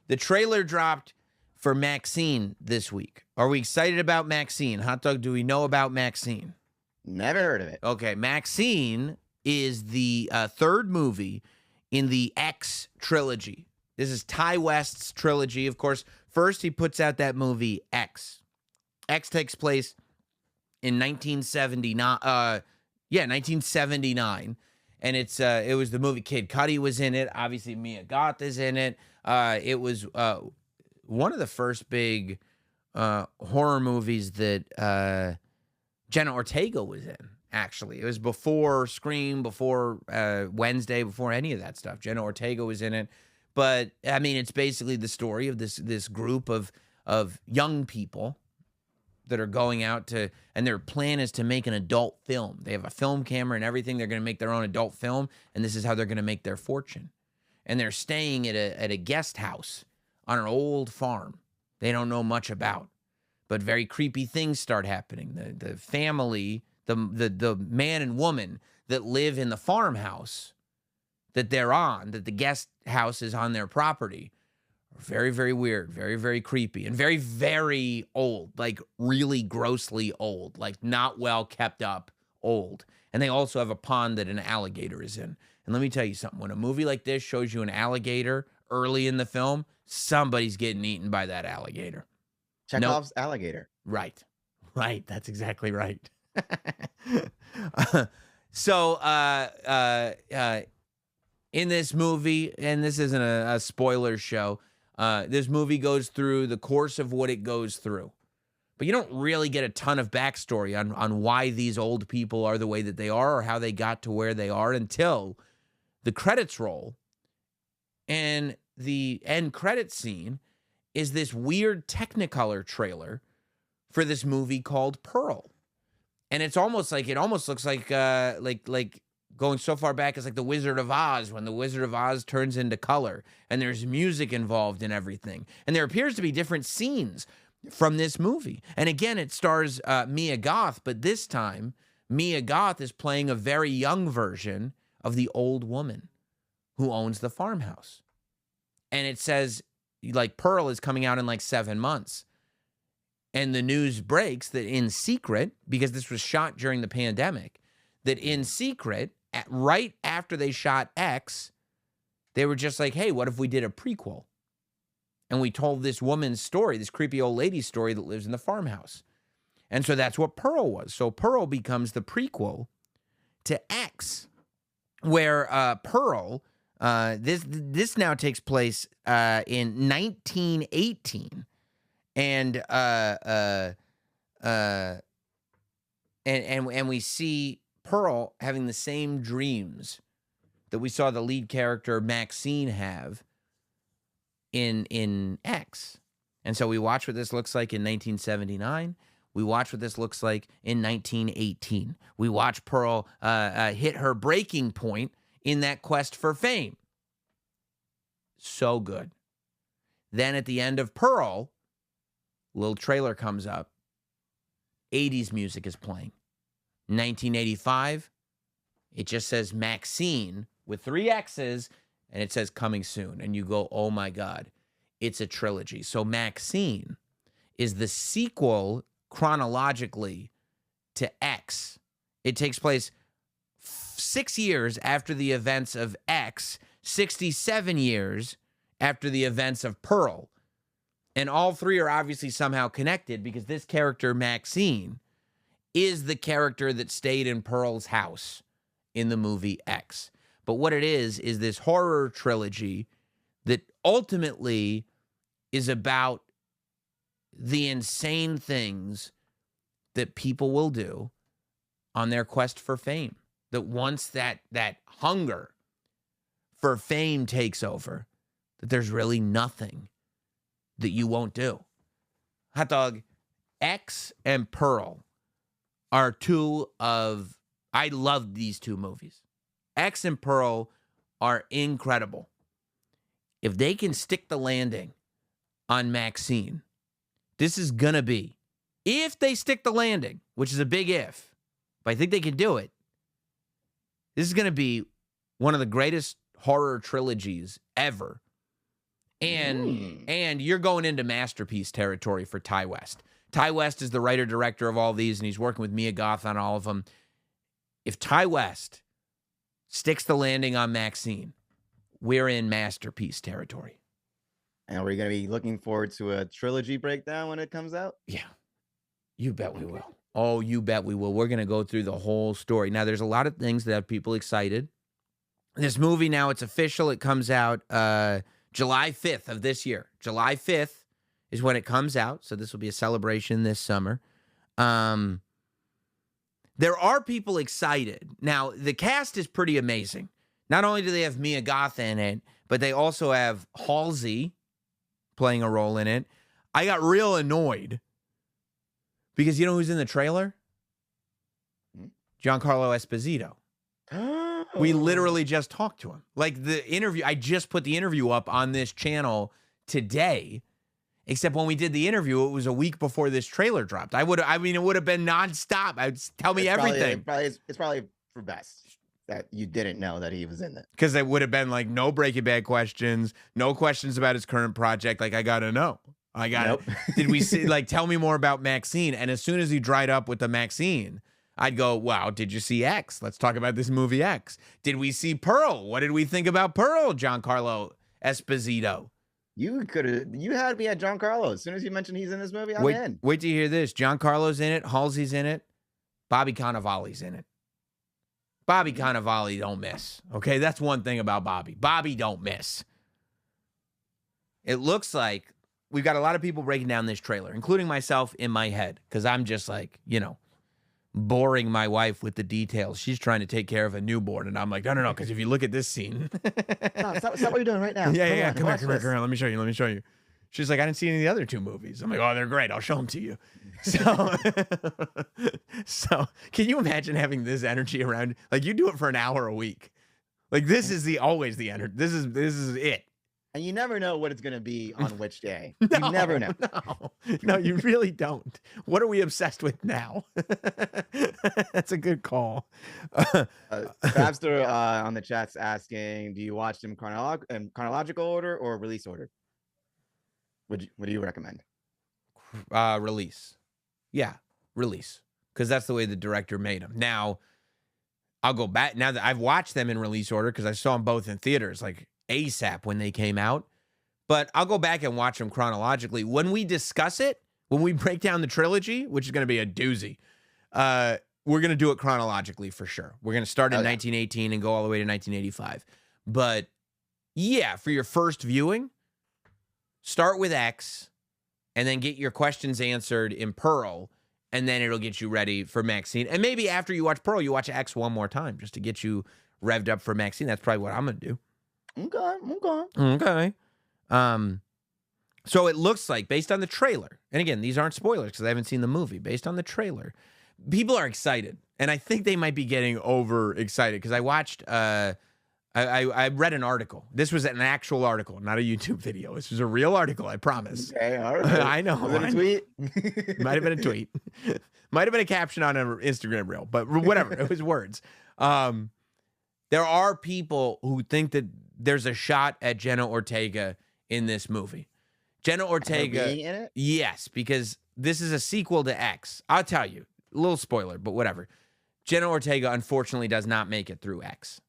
The trailer dropped for Maxxxine this week. Are we excited about Maxxxine? Hot Dog, do we know about Maxxxine? Never heard of it. Okay, Maxxxine is the third movie in the X trilogy. This is Ty West's trilogy. Of course, first he puts out that movie X. X takes place in 1979. 1979. And it was the movie Kid Cudi was in it. Obviously, Mia Goth is in it. It was one of the first big horror movies that Jenna Ortega was in, actually. It was before Scream, before Wednesday, before any of that stuff. Jenna Ortega was in it. But, I mean, it's basically the story of this group of young people that are going out to, and their plan is to make an adult film. They have a film camera and everything. They're going to make their own adult film, and this is how they're going to make their fortune. And they're staying at a guest house on an old farm they don't know much about. But very creepy things start happening. The family, the man and woman that live in the farmhouse that they're on, that the guest house is on their property, are very, very weird, very, very creepy, and very, very old, like really grossly old, like not well kept up old. And they also have a pond that an alligator is in. And let me tell you something. When a movie like this shows you an alligator early in the film, somebody's getting eaten by that alligator. Chekhov's alligator. Right. Right. That's exactly right. So, in this movie, and this isn't a spoiler show, this movie goes through the course of what it goes through. But you don't really get a ton of backstory on why these old people are the way that they are or how they got to where they are until the credits roll. And the end credit scene is this weird Technicolor trailer for this movie called Pearl. And it almost looks like going so far back as like The Wizard of Oz, when The Wizard of Oz turns into color and there's music involved in everything. And there appears to be different scenes from this movie. And again, it stars Mia Goth, but this time Mia Goth is playing a very young version of the old woman who owns the farmhouse. And it says, like, Pearl is coming out in like 7 months. And the news breaks that in secret, because this was shot during the pandemic, that in secret, right after they shot X, they were just like, hey, what if we did a prequel? And we told this woman's story, this creepy old lady's story that lives in the farmhouse. And so that's what Pearl was. So Pearl becomes the prequel to X, where Pearl, this now takes place in 1918. And we see Pearl having the same dreams that we saw the lead character Maxxxine have in X. And so we watch what this looks like in 1979. We watch what this looks like in 1918. We watch Pearl hit her breaking point in that quest for fame. So good. Then at the end of Pearl, little trailer comes up. 80s music is playing. 1985, it just says Maxxxine with 3 X's, and it says coming soon. And you go, oh my God, it's a trilogy. So Maxxxine is the sequel chronologically to X. It takes place 6 years after the events of X, 67 years after the events of Pearl. And all 3 are obviously somehow connected because this character, Maxxxine, is the character that stayed in Pearl's house in the movie X. But what it is this horror trilogy that ultimately is about the insane things that people will do on their quest for fame. That once that hunger for fame takes over, that there's really nothing that you won't do. Hot Dog, X and Pearl are I love these 2 movies. X and Pearl are incredible. If they can stick the landing on Maxxxine, this is going to be, if they stick the landing, which is a big if, but I think they can do it, this is going to be one of the greatest horror trilogies ever. And you're going into masterpiece territory for Ty West. Ty West is the writer-director of all these, and he's working with Mia Goth on all of them. If Ty West sticks the landing on Maxxxine, we're in masterpiece territory. And we're going to be looking forward to a trilogy breakdown when it comes out? Yeah. You bet we will. Oh, you bet we will. We're going to go through the whole story. Now, there's a lot of things that have people excited. This movie, now it's official. It comes out July 5th of this year. July 5th is when it comes out. So this will be a celebration this summer. There are people excited. Now, the cast is pretty amazing. Not only do they have Mia Goth in it, but they also have Halsey playing a role in it. I got real annoyed because you know who's in the trailer? Giancarlo Esposito. We literally just talked to him. Like the interview, I just put the interview up on this channel today. Except when we did the interview, it was a week before this trailer dropped. It would have been nonstop. Tell me everything. It's probably for best that you didn't know that he was in it. Because it would have been like no Breaking Bad questions, no questions about his current project. Like, I got to know. Nope. Did we see, like, tell me more about Maxxxine? And as soon as he dried up with the Maxxxine, I'd go, wow, did you see X? Let's talk about this movie X. Did we see Pearl? What did we think about Pearl, Giancarlo Esposito? You had me at Giancarlo. As soon as you mentioned he's in this movie, I'm in. Wait till you hear this. Giancarlo's in it. Halsey's in it. Bobby Cannavale's in it. Bobby Cannavale don't miss. Okay, that's one thing about Bobby. Bobby don't miss. It looks like we've got a lot of people breaking down this trailer, including myself in my head, because I'm just like, boring my wife with the details. She's trying to take care of a newborn, and I'm like, no, because if you look at this scene. No, stop what you're doing right now. Yeah. Come here. Let me show you. She's like, I didn't see any of the other two movies. I'm like, oh, they're great. I'll show them to you. So can you imagine having this energy around? Like, you do it for an hour a week. Like, this is always the energy. This is it. And you never know what it's going to be on which day. You never know. No, you really don't. What are we obsessed with now? That's a good call. Babster on the chat's asking, do you watch them in chronological order or release order? What do you recommend? Release. Yeah, release. Because that's the way the director made them. Now, I'll go back. Now that I've watched them in release order because I saw them both in theaters, like ASAP when they came out. But I'll go back and watch them chronologically. When we discuss it, when we break down the trilogy, which is going to be a doozy, we're going to do it chronologically for sure. We're going to start in 1918 and go all the way to 1985. But yeah, for your first viewing, start with X and then get your questions answered in Pearl, and then it'll get you ready for Maxxxine. And maybe after you watch Pearl, you watch X one more time just to get you revved up for Maxxxine. That's probably what I'm going to do. Okay. So it looks like, based on the trailer, and again, these aren't spoilers because I haven't seen the movie. Based on the trailer, people are excited, and I think they might be getting overexcited because I watched. I read an article. This was an actual article, not a YouTube video. This was a real article, I promise. Okay, all right. I know. Was it a tweet? Might have been a tweet. Might have been a caption on an Instagram reel, but whatever. It was words. There are people who think that there's a shot at Jenna Ortega in this movie. Jenna Ortega. Being in it? Yes, because this is a sequel to X. I'll tell you. A little spoiler, but whatever. Jenna Ortega, unfortunately, does not make it through X.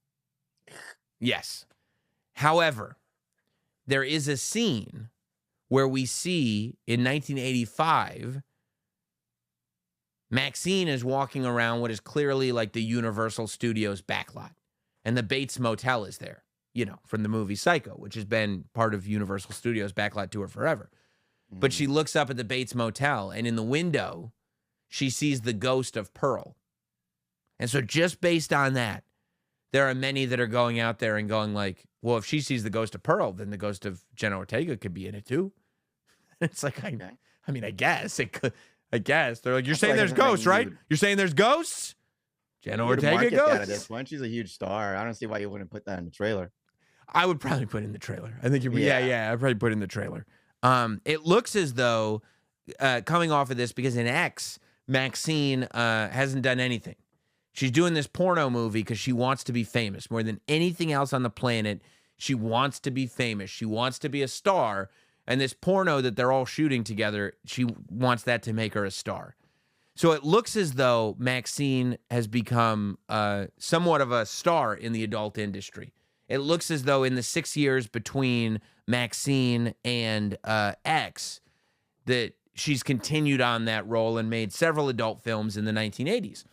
Yes. However, there is a scene where we see in 1985, Maxxxine is walking around what is clearly like the Universal Studios backlot. And the Bates Motel is there, from the movie Psycho, which has been part of Universal Studios backlot tour forever. But she looks up at the Bates Motel, and in the window, she sees the ghost of Pearl. And so just based on that, there are many that are going out there and going like, well, if she sees the ghost of Pearl, then the ghost of Jenna Ortega could be in it too. It's like, I mean, I guess it could. I guess they're like, you're saying there's ghosts, right? You're saying there's ghosts? Jenna Ortega ghosts? Out of this one. She's a huge star. I don't see why you wouldn't put that in the trailer. I would probably put in the trailer. I think I'd probably put in the trailer. It looks as though coming off of this, because in X, Maxxxine hasn't done anything. She's doing this porno movie because she wants to be famous more than anything else on the planet. She wants to be famous. She wants to be a star. And this porno that they're all shooting together, she wants that to make her a star. So it looks as though Maxxxine has become somewhat of a star in the adult industry. It looks as though in the 6 years between Maxxxine and X, that she's continued on that role and made several adult films in the 1980s.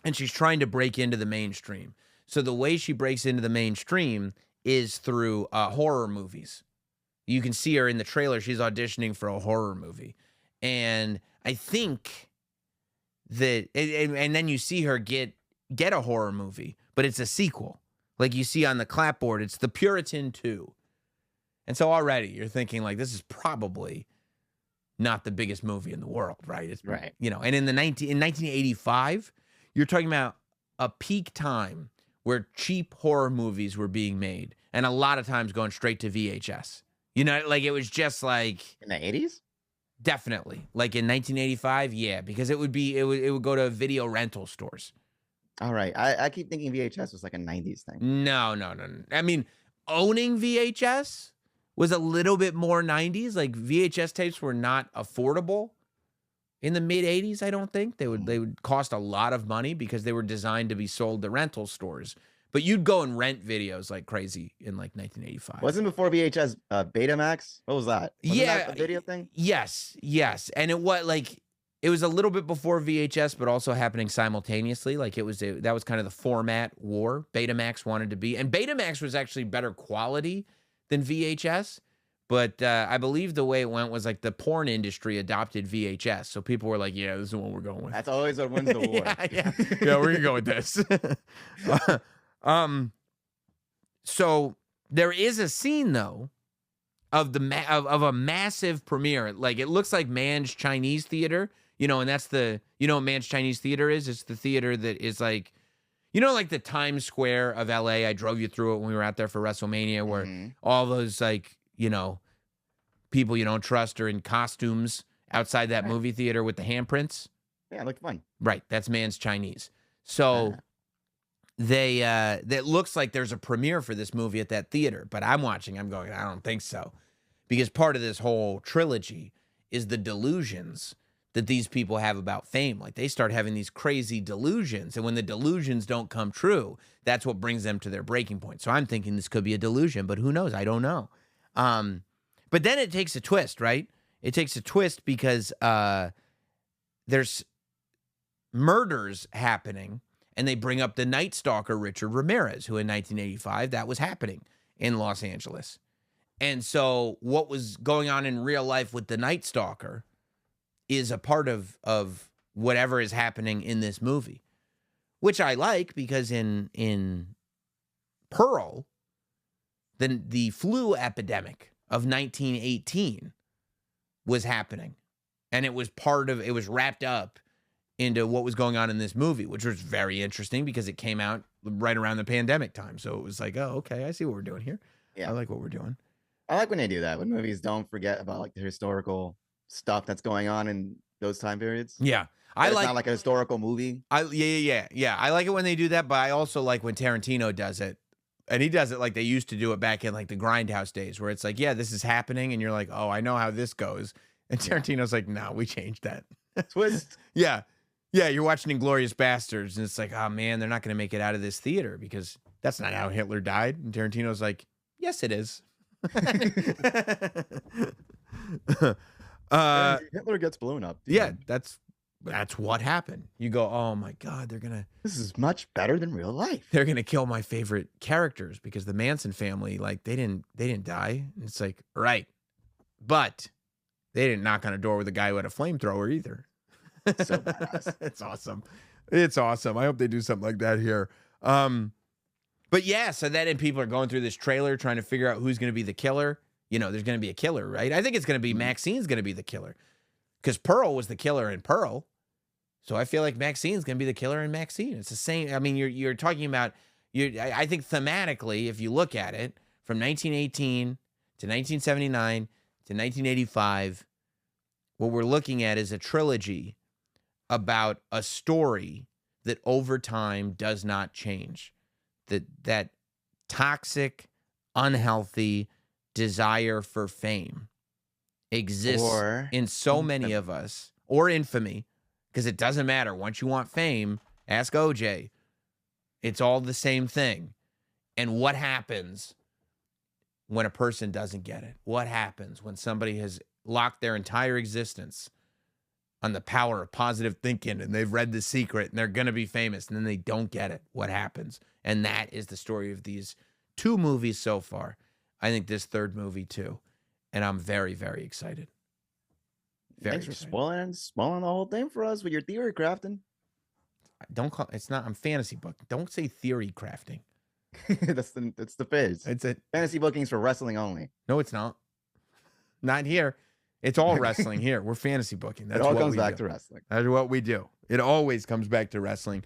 And she's trying to break into the mainstream. So the way she breaks into the mainstream is through horror movies. You can see her in the trailer. She's auditioning for a horror movie. And I think that, and then you see her get a horror movie, but it's a sequel. Like you see on the clapboard, it's The Puritan 2. And so already you're thinking like, this is probably not the biggest movie in the world, right? It's Right. You know, and in 1985, you're talking about a peak time where cheap horror movies were being made, and a lot of times going straight to VHS. You know, like it was just like In the 80s? definitely like in 1985, yeah, because it would go to video rental stores. All right. I keep thinking VHS was like a 90s thing. No. I mean, owning VHS was a little bit more 90s. Like VHS tapes were not affordable in the mid 80s, I don't think. They would cost a lot of money because they were designed to be sold to rental stores. But you'd go and rent videos like crazy in like 1985. Wasn't before VHS Betamax? What was that? Wasn't that a video thing? Yes. And it was a little bit before VHS, but also happening simultaneously. Like that was kind of the format war Betamax wanted to be. And Betamax was actually better quality than VHS. But I believe the way it went was like the porn industry adopted VHS. So people were like, yeah, this is what we're going with. That's always what wins the war. Yeah, we're going to go with this. So there is a scene, though, of a massive premiere. Like it looks like Mann's Chinese Theater, you know, and that's what Mann's Chinese Theater is? It's the theater that is like, you know, like the Times Square of LA. I drove you through it when we were out there for WrestleMania, where all those like, you know, people you don't trust are in costumes outside that movie theater with the handprints. Yeah, it looked fun. Right. That's Mann's Chinese. So that looks like there's a premiere for this movie at that theater, but I'm going, I don't think so. Because part of this whole trilogy is the delusions that these people have about fame. Like they start having these crazy delusions, and when the delusions don't come true, that's what brings them to their breaking point. So I'm thinking this could be a delusion, but who knows? I don't know. But then it takes a twist, right? It takes a twist because there's murders happening, and they bring up the Night Stalker Richard Ramirez, who in 1985, that was happening in Los Angeles. And so what was going on in real life with the Night Stalker is a part of whatever is happening in this movie, which I like because in Pearl, then the flu epidemic of 1918 was happening. And it was wrapped up into what was going on in this movie, which was very interesting because it came out right around the pandemic time. So it was like, oh, okay, I see what we're doing here. Yeah. I like what we're doing. I like when they do that, when movies don't forget about like the historical stuff that's going on in those time periods. Yeah. It's not like a historical movie. Yeah. I like it when they do that, but I also like when Tarantino does it. And he does it like they used to do it back in like the Grindhouse days, where it's like, yeah, this is happening, and you're like, oh, I know how this goes. And Tarantino's like, no, we changed that. Twist. Yeah, you're watching Inglourious Bastards, and it's like, oh man, they're not going to make it out of this theater because that's not how Hitler died. And Tarantino's like, yes, it is. Hitler gets blown up. Yeah, that's what happened. You go, oh my God, this is much better than real life. They're gonna kill my favorite characters because the Manson family, like they didn't die. And it's like, right. But they didn't knock on a door with a guy who had a flamethrower either. So badass. It's awesome. It's awesome. I hope they do something like that here. But yeah, so then people are going through this trailer trying to figure out who's gonna be the killer. You know, there's gonna be a killer, right? I think it's gonna be Maxxine's gonna be the killer. Because Pearl was the killer in Pearl. So I feel like Maxxine's going to be the killer in Maxxxine. It's the same. I mean, you're talking about, I think thematically, if you look at it, from 1918 to 1979 to 1985, what we're looking at is a trilogy about a story that over time does not change. That toxic, unhealthy desire for fame exists Or in so many of us, or infamy, because it doesn't matter. Once you want fame, ask OJ. It's all the same thing. And what happens when a person doesn't get it? What happens when somebody has locked their entire existence on the power of positive thinking and they've read The Secret and they're going to be famous and then they don't get it? What happens? And that is the story of these 2 movies so far. I think this 3rd movie too. And I'm very, very excited. Thanks for spoiling the whole thing for us with your theory crafting. Don't call it's not. I'm fantasy book. Don't say theory crafting. That's the phase. It's a Fantasy bookings for wrestling only. No, it's not. Not here. It's all wrestling here. We're fantasy booking. That's it all what comes we back do. to wrestling. That's what we do. It always comes back to wrestling.